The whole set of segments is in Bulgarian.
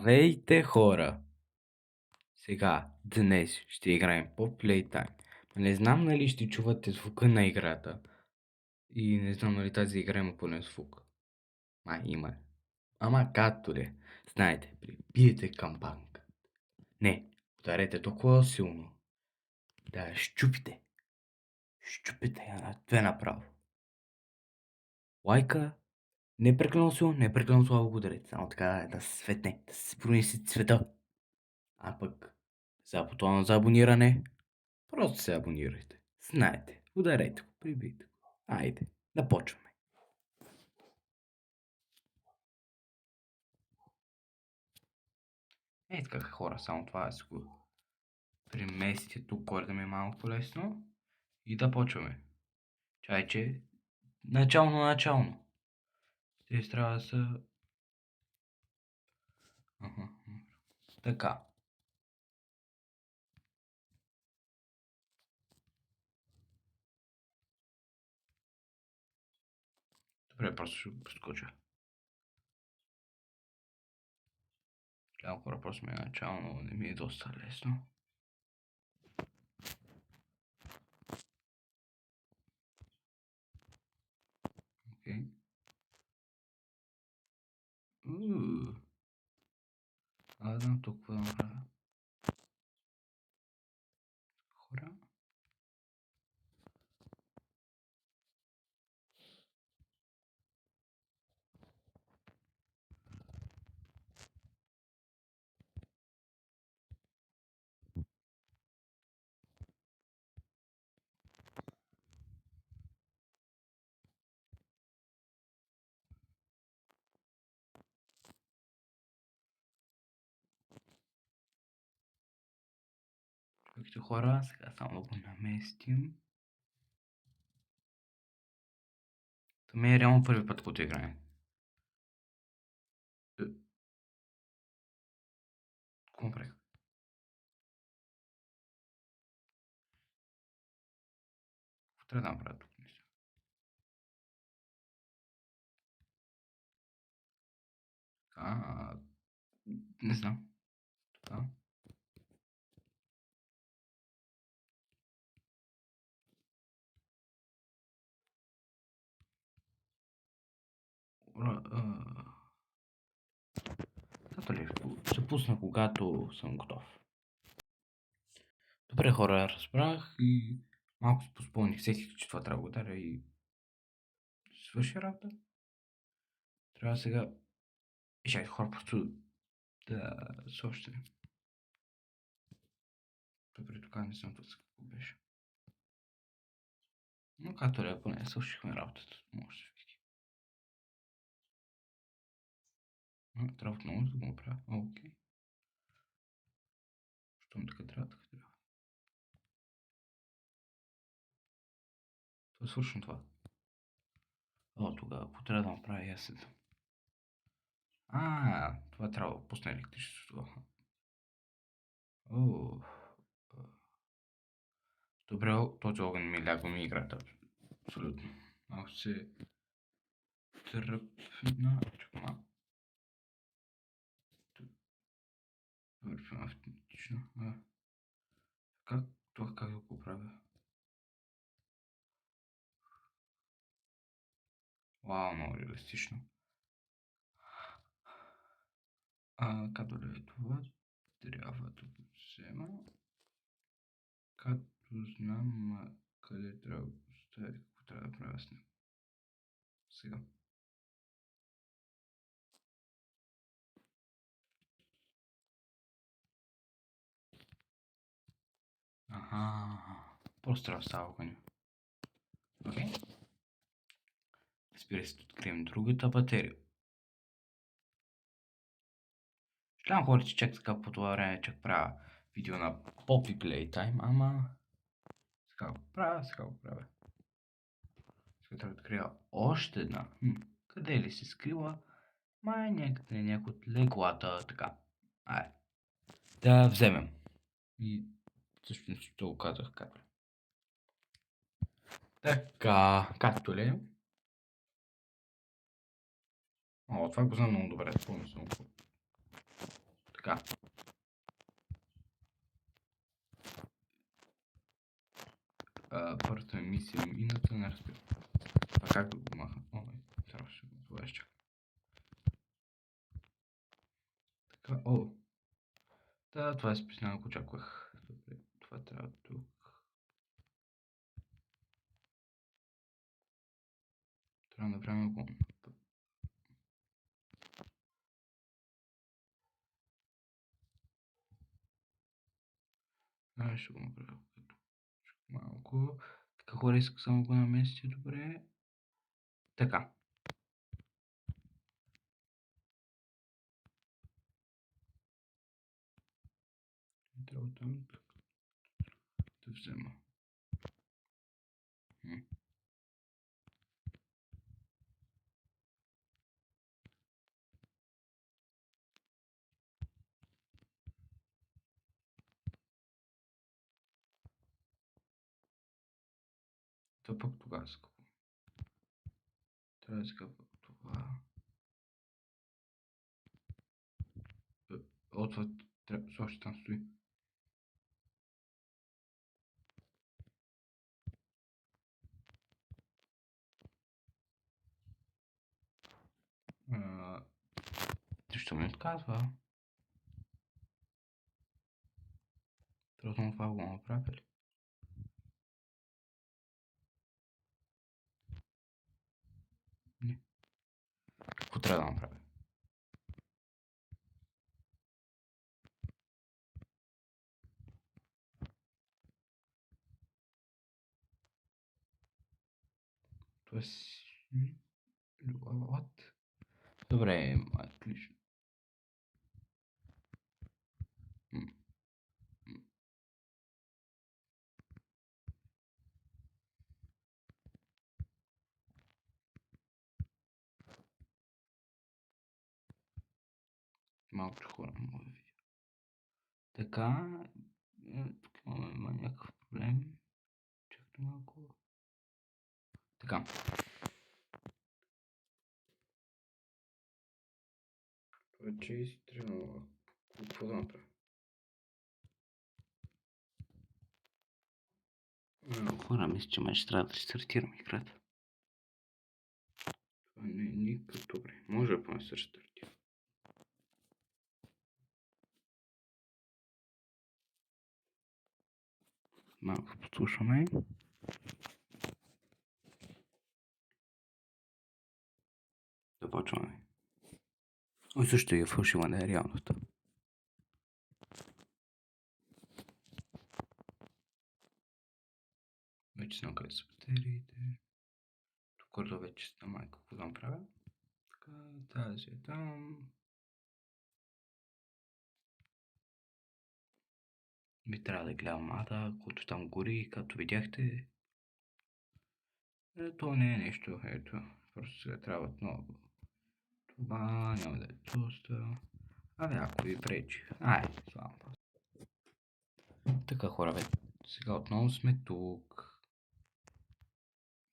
Здравейте, хора! Сега, днес ще играем по Playtime. Не знам нали ще чувате звука на играта. И не знам нали тази игра има пълен звук. Има. Ама както де. Знаете, прибиете камбанка. Не, ударете толкова силно. Да я щупите. Щупите я на две направо. Лайка. Не прекалено силно, не прекалено слабо го ударете. Само така да се светне, да се пронеси цвета. А пък за бутона за абониране, просто се абонирайте. Знаете, ударете го, прибийте го. Айде, да почваме. Ей така хора, само това си го преместите тук, да ми е малко по-лесно. И да почваме. Чайче, начално. Те трябва да са... Ага. Така. Добре, просто ще го прескоча. Гледам хора, просто ми е начално, не ми е доста лесно. Окей. Аз знам тук какво да направя. Хора. Чакайте хора, сега само да го наместим. Това ми е реално първи път, когато играем. Какво правих? Какво трябва да направя тук? Не знам. Така. Като ли? Ще пусна, когато съм готов. Добре, хора, разбрах и малко се поспомних. Сетих, че това трябва да ударя и свърши работа. Трябва сега... Чакай, хора, просто да съобщя. Добре, тук не съм тук, какво беше. Но както ли, поне свършихме работата. Може да се види. Трябва отново да го направя. Окей. Щом така трябва, така трябва. Това е свършено това. Тогава, какво трябва да направя и аз? Това трябва да пусне електричеството. Добре, този огън ми ляга ми играта. Абсолютно. Малко се тръпна. Чакай малко. Вършим автоматично. Как да го правя? Вау, много реалистично. Като да е това, трябва да го взема. Като знам къде трябва да го поставя, какво трябва да правя с него. Сега. Просто трябва да става огъня. Окей. Разбира се, открием другата батерия. Ще гледам хора, че чак така по това време чак правя видео на Poppy Playtime, ама сега го правя. Сега трябва да открия още една. Къде ли се скрила? Май някъде някой от леглата, така. Да вземем. И всъщност ще го казах как. Така, както ли? Това го знам много добре, спомням съм. Така. Първата емисия мината, не разбира. Това как да го маха? Ой, трябваше да го чакай. Така, да, това е специално, ако очаквах. Добре, това трябва тук. Трябва да направим го. Ще го направя малко. Така, хора, исках само го наместите, добре. Така. Трябва там да взема. То пък тогава с какво? Трябва да скъпа това. Това трябва, още там стои. Защо ми отказва? Трудно това го направя ли? Не. Какво трябва да направя? Това си... What? Добре, отлично. Малко хора мога да видя. Така, тук има някакъв проблем. Чакайте малко. Така. Това е че изтренува. Какво да направя? Хора, мисля, че май ще трябва да рестартирам играта. Това не е никак добре. Може да поне се рестартира. Малко послушаме. Започваме. Ой, също е фалшива, не е реалността. Вече знам къде са батериите. Тук вече сте майка. Какво да направя? Така, тази е там. Би трябва да гледам ада, който там гори, както видяхте. То не е нещо, ето. Просто сега трябват много. Това няма да е доста. Ако ви пречи. Слава. Така, хора, сега отново сме тук.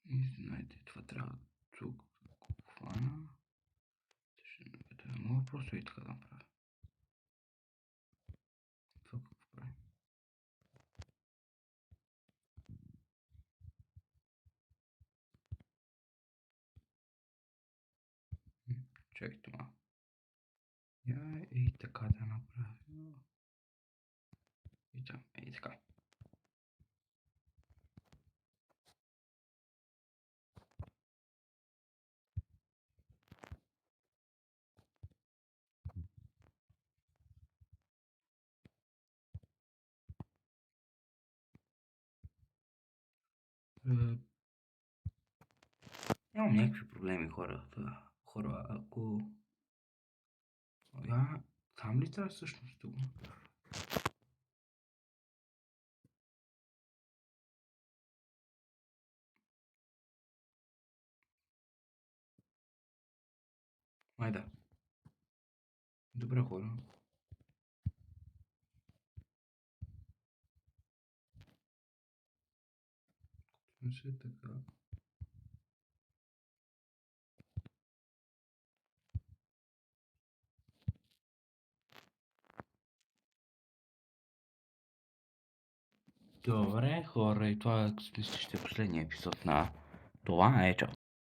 И знаете, това трябва тук да го хвана. Мога просто и така да направя. Това какво прави? Чакайте малко. И така да направя. И така. Нямам някакви проблеми, хора. Хора, ако... Там ли трябва всъщност тук? Да. Добре, хора. Значи така. Добре, хора, и това мисля, ще е последния епизод на това. Чао.